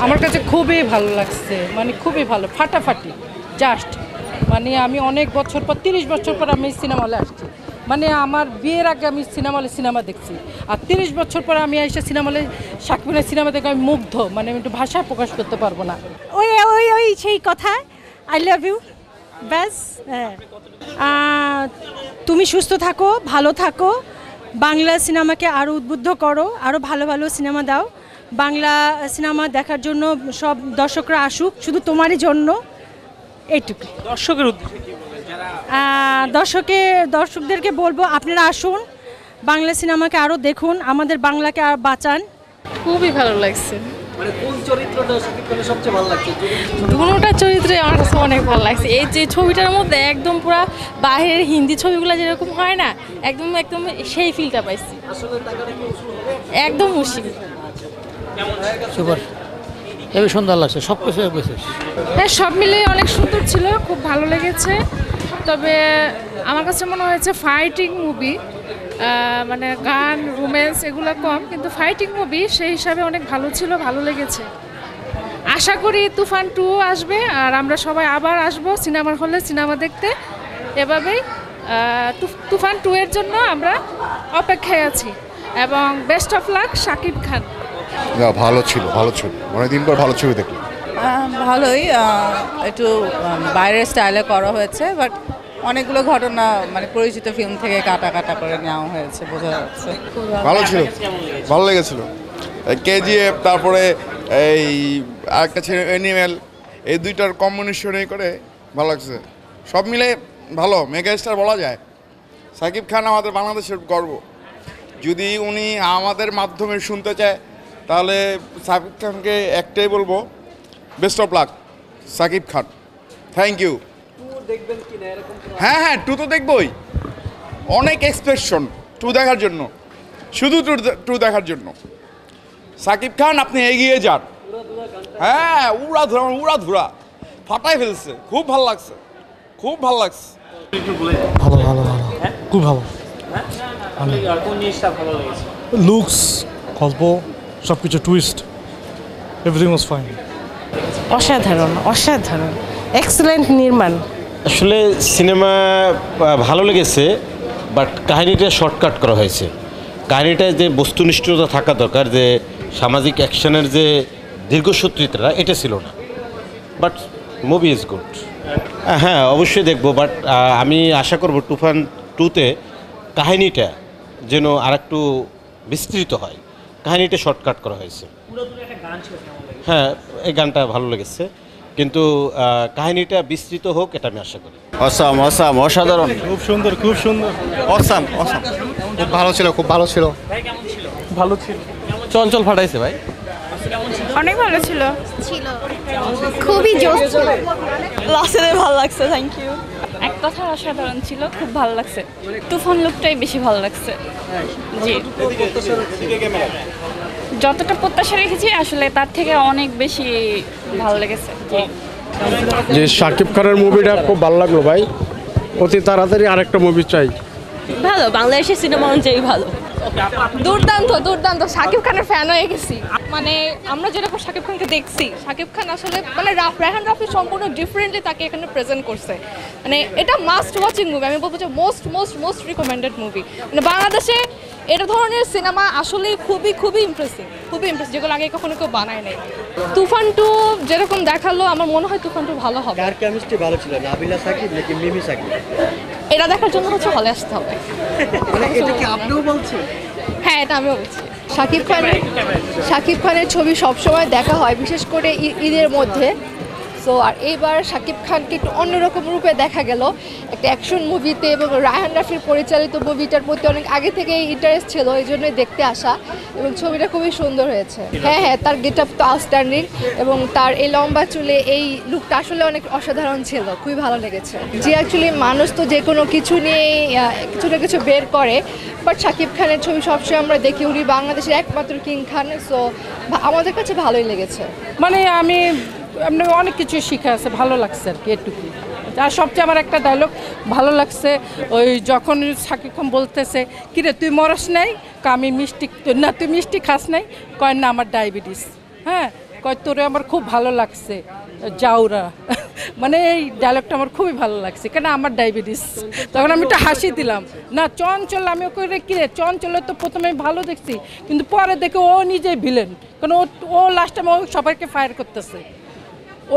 আমার কাছে খুবই ভালো লাগছে, মানে খুবই ভালো, ফাটাফাটি জাস্ট। মানে আমি অনেক বছর পর 30 বছর পর আমি সিনেমা হলে আসছি। মানে আমার বিয়ের আগে আমি সিনেমা দেখছি, আর 30 বছর পর আমি এসে সিনেমা হলে শাকিব খানের সিনেমা দেখে আমি মুগ্ধ। মানে আমি একটু ভাষায় প্রকাশ করতে পারবো না। ওই ওই ওই সেই কথা, আই লাভ ইউ, ব্যাস। হ্যাঁ, তুমি সুস্থ থাকো, ভালো থাকো, বাংলা সিনেমাকে আরও উদ্বুদ্ধ করো, আরও ভালো ভালো সিনেমা দাও। বাংলা সিনেমা দেখার জন্য সব দর্শকরা আসুক, শুধু তোমারই জন্য, এইটুকু। দর্শকের উদ্দেশ্যে কি বলবেন যারা দর্শকদেরকে বলবো আপনারা আসুন, বাংলা সিনেমাকে আরও দেখুন, আমাদের বাংলাকে আর বাঁচান। খুবই ভালো লাগছে, মানে কোন চরিত্রটা শাকিব খানের সবচেয়ে ভালো লাগছে? দুটোটা চরিত্রে আমার কাছে অনেক ভালো লাগছে। এই যে ছবিটার মধ্যে একদম পুরো বাইরের হিন্দি ছবিগুলো যেরকম হয় না, একদম একদম সেই ফিলটা পাইছি। আসলে টাকাটা কি উসুল হবে? একদম মুশকিল। সুপার, খুবই সুন্দর লাগছে, সব কিছু বেশি। হ্যাঁ, সব মিলিয়ে অনেক সুন্দর ছিল, খুব ভালো লেগেছে। তবে আমার কাছে মনে হয়েছে ফাইটিং মুভি, মানে গান রোম্যান্স এগুলো কম, কিন্তু ফাইটিং মুভি সেই হিসাবে অনেক ভালো ছিল, ভালো লেগেছে। আশা করি তুফান 2 আসবে, আর আমরা সবাই আবার আসবো সিনেমার হলে সিনেমা দেখতে। এভাবেই তুফান 2 এর জন্য আমরা অপেক্ষায় আছি, এবং বেস্ট অফ লাক শাকিব খান। ভালো ছিল, অনেকদিন পর ভালো ছবি দেখলাম। ভালোই, একটু বাইরের স্টাইলে করা হয়েছে, বাট অনেকগুলো ঘটনা মানে পরিচিত ফিল্ম থেকে কাটা কাটা করে নেওয়া হয়েছে, বোঝা যাচ্ছে। ভালো ছিল, ভালো লেগেছিল। কেজিএফ, তারপরে এই আরেকটা ছিল অ্যানিমেল, এই দুইটার কম্বিনেশনে করে ভালো লাগছে। সব মিলে ভালো, মেগা স্টার বলা যায়। শাকিব খান আমাদের বাংলাদেশের গর্ব। যদি উনি আমাদের মাধ্যমে শুনতে চায়, তাহলে শাকিব খানকে একটাই বলবো, best of luck Shakib Khan, thank you. হ্যাঁ, 2 তো দেখবই, অনেক এক্সপেকশন 2 দেখার জন্য, শুধু 2 দেখার জন্য। শাকিব খান আপনি এগিয়ে যান। হ্যাঁ, উড়াধুরা ফাটাই ফেলছে, খুব ভালো লাগছে, খুব ভালো লাগছে। ভালো ভালো ভালো, খুব ভালো। কোন জিনিসটা ভালো লেগেছে? লুকস, গল্প, সব কিছু টুইস্ট, এভরিথিং ওয়াজ ফাইন। অসাধারণ, অসাধারণ, এক্সেলেন্ট নির্মাণ। আসলে সিনেমা ভালো লেগেছে, বাট কাহিনিটা শর্টকাট করা হয়েছে। কাহিনিটায় যে বস্তুনিষ্ঠতা থাকা দরকার, যে সামাজিক অ্যাকশনের যে দীর্ঘসূত্রিতা, এটা ছিল না। But movie is good. হ্যাঁ, অবশ্যই দেখবো, বাট আমি আশা করব তুফান 2-তে কাহিনিটা যেন আরেকটু বিস্তৃত হয়। কাহিনিটা শর্টকাট করা হয়েছে। হ্যাঁ, এই গানটা ভালো লেগেছে, কিন্তু কাহিনিটা বিস্তৃত হোক, এটা আমি আশা করি। অসাম, অসাধারণ, খুব সুন্দর, খুব সুন্দর, অসাম, খুব ভালো ছিল, খুব ভালো ছিল। ভালো ছিল। চঞ্চল ফাটাইছে ভাই। অনেক ভালো ছিল, খুবই জোশ ছিল। লাস্টে ভালো লাগছে, থ্যাংক ইউ। এক কথা অসাধারণ ছিল, খুব ভালো লাগছে। তুফান লুকটাই বেশি ভালো লাগছে। জি, যতটা প্রত্যাশা রেখেছি আসলে তার থেকে অনেক বেশি ভালো লেগেছে। জি, যে শাকিব খানের মুভিটা খুব ভালো লাগলো ভাই, অতি তাড়াতাড়ি আরেকটা মুভি চাই। ভালো, বাংলাদেশের সিনেমা অনুযায়ী ভালো। দুর্দান্ত দুর্দান্ত, শাকিব খানের ফ্যান হয়ে গেছি। মানে আমরা যেরকম শাকিব খানকে দেখছি, শাকিব খান আসলে মানে রায়হান রাফি সম্পূর্ণ ডিফারেন্টলি তাকে এখানে প্রেজেন্ট করছে। মানে এটা মাস্ট ওয়াচিং মুভি, আমি বলবো যে মোস্ট রিকমেন্ডেড মুভি। মানে বাংলাদেশে এটা ধরনের সিনেমা আসলে খুবই ইমপ্রেসিভ, যেগুলো আগে কখনো কেউ বানায় নাই। তুফান 2 যেরকম দেখালো, আমার মনে হয় তুফান 2 ভালো হবে। কার কেমিস্ট্রি ভালো ছিল, নাবিলা সাকিব নাকি মিমি সাকিব? এটা দেখার জন্য হচ্ছে হলে আসতে হবে। এটা কি আপনিও বলছেন? হ্যাঁ, এটা আমিও বলছি। শাকিব খানের ছবি সবসময় দেখা হয়, বিশেষ করে ঈদের মধ্যে। সো আর এইবার শাকিব খানকে একটু অন্যরকম রূপে দেখা গেল একটা অ্যাকশন মুভিতে, এবং রায়হান রাফির পরিচালিত মুভিটার প্রতি অনেক আগে থেকেই ইন্টারেস্ট ছিল, এই জন্যই দেখতে আসা, এবং ছবিটা খুবই সুন্দর হয়েছে। হ্যাঁ, তার গেট আপ তো আউটস্ট্যান্ডিং, এবং তার এই লম্বা চুলে এই লুকটা আসলে অনেক অসাধারণ ছিল, খুবই ভালো লেগেছে। যে অ্যাকচুয়ালি মানুষ তো যে কোনো কিছু নিয়ে কিছু না কিছু বের করে, বাট শাকিব খানের ছবি সবসময় আমরা দেখি, উনি বাংলাদেশের একমাত্র কিং খান। সো আমাদের কাছে ভালোই লেগেছে। মানে আমি অনেক কিছু শিখা আছে, ভালো লাগছে আর কি, এটুকু। আর সবচেয়ে আমার একটা ডায়লগ ভালো লাগছে, ওই যখন শাকিব খান বলতেছে, কিরে তুই মরস নাই, আমি মিষ্টি না, তুই মিষ্টি খাস নাই, কয় না আমার ডায়াবেটিস। হ্যাঁ, কয় তোরে আমার খুব ভালো লাগছে যাওরা মানে এই ডায়লগটা আমার খুবই ভালো লাগছে, কেন আমার ডায়াবেটিস। তখন আমি একটু হাসি দিলাম, না চঞ্চল, আমি ওকে কি রে চঞ্চলে তো প্রথমে ভালো দেখছি, কিন্তু পরে দেখে ও নিজেই ভিলেন, কারণ ও লাস্ট টাইম ওই সবাইকে ফায়ার করতেছে,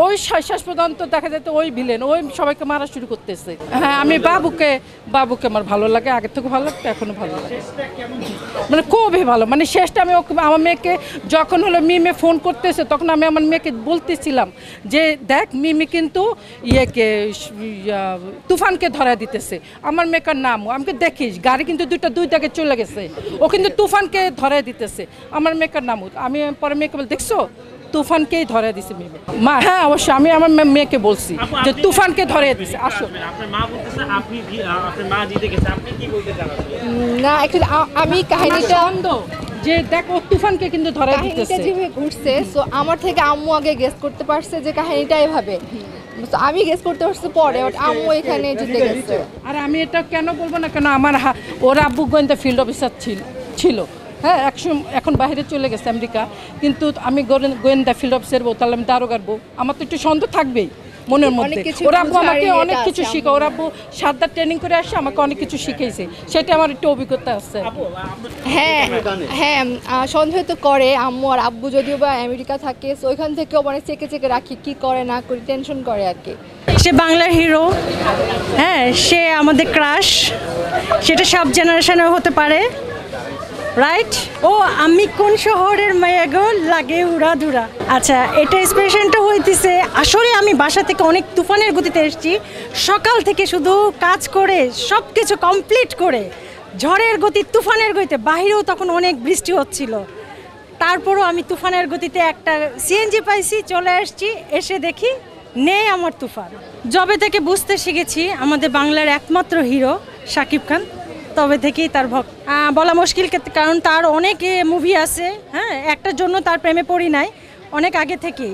ওই শেষ পর্যন্ত দেখা যেত ওই ভিলেন, ওই সবাইকে মারা শুরু করতেছে। হ্যাঁ আমি বাবুকে আমার ভালো লাগে, আগের থেকে ভালো লাগতো, এখনো ভালো লাগে, মানে খুবই ভালো। মানে শেষটা আমি ওকে, আমার মেয়েকে যখন হলো মিমে ফোন করতেছে, তখন আমি আমার মেয়েকে বলতেছিলাম যে দেখ মিমি কিন্তু তুফানকে ধরা দিতেছে, আমার মেয়েকার নাম আমাকে দেখিস, গাড়ি কিন্তু দুই জায়গায় চলে গেছে, ও কিন্তু তুফানকে ধরা দিতেছে, আমার মেয়েকার নাম। আমি পরে মেয়েকে বল দেখছো তুফানকেই ধরে দিছে মেয়ে মা। হ্যাঁ অবশ্যই আমি আমার মেয়েকে বলছি যে তুফানকে ধরে দিছে। আসো আপনার মা বলতেছে আপনার মা জিতে গেছে, আপনি কি বলতে চান? না অ্যাকচুয়ালি আমি কাহিনীটা যে দেখো তুফানকে কিন্তু ধরে দিতেছে, কাহিনীটা যেভাবে ঘুরছে, সো আমার থেকে আম্মু আগে গেস করতে পারছে যে কাহিনীটা এভাবে, আমি গেস করতে পারছি পরে, বাট আম্মু এখানে জিতে গেছে। আর আমি এটা কেন বলবো না, কেন আমার ওর আব্বু গোয়েন্দা ফিল্ড অফিসার ছিল হ্যাঁ, এখন বাইরে চলে গেছে আমেরিকা, কিন্তু আমি গোয়েন্দা ফিল্ড অফিসার বউ, তাহলে আমি দারোগার বউ, আমার তো একটু সন্দেহ থাকবেই মনের মধ্যে। ওরা আব্বু আমাকে অনেক কিছু শিখা, ওরা আব্বু 7 বার ট্রেনিং করে আসছে, আমাকে অনেক কিছু শিখেছে, সেটা আমার একটু অভিজ্ঞতা আছে। হ্যাঁ হ্যাঁ সন্দেহ তো করে আম্মু আর আব্বু, যদিও বা আমেরিকা থাকে, সো ওইখান থেকেও মানে চেকে রাখি কি করে না করি, টেনশন করে আর কি। সে বাংলার হিরো, হ্যাঁ সে আমাদের ক্রাশ, সেটা সব জেনারেশনে হতে পারে, রাইট। ও আমি কোন শহরের মায়া গো লাগে উড়াধুরা। আচ্ছা এটা এক্সপ্রেশনটা হইতেছে, আসলে আমি বাসা থেকে অনেক তুফানের গতিতে এসেছি, সকাল থেকে শুধু কাজ করে সব কিছু কমপ্লিট করে ঝড়ের গতি তুফানের গতিতে, বাহিরেও তখন অনেক বৃষ্টি হচ্ছিল, তারপরও আমি তুফানের গতিতে একটা সিএনজি পাইছি, চলে আসছি, এসে দেখি নেই আমার তুফান। যবে থেকে বুঝতে শিখেছি আমাদের বাংলার একমাত্র হিরো শাকিব খান, তবে থেকেই তার বলা মুশকিল, কারণ তার অনেক মুভি আছে, হ্যাঁ একটার জন্য তার প্রেমে পড়ি নাই, অনেক আগে থেকেই।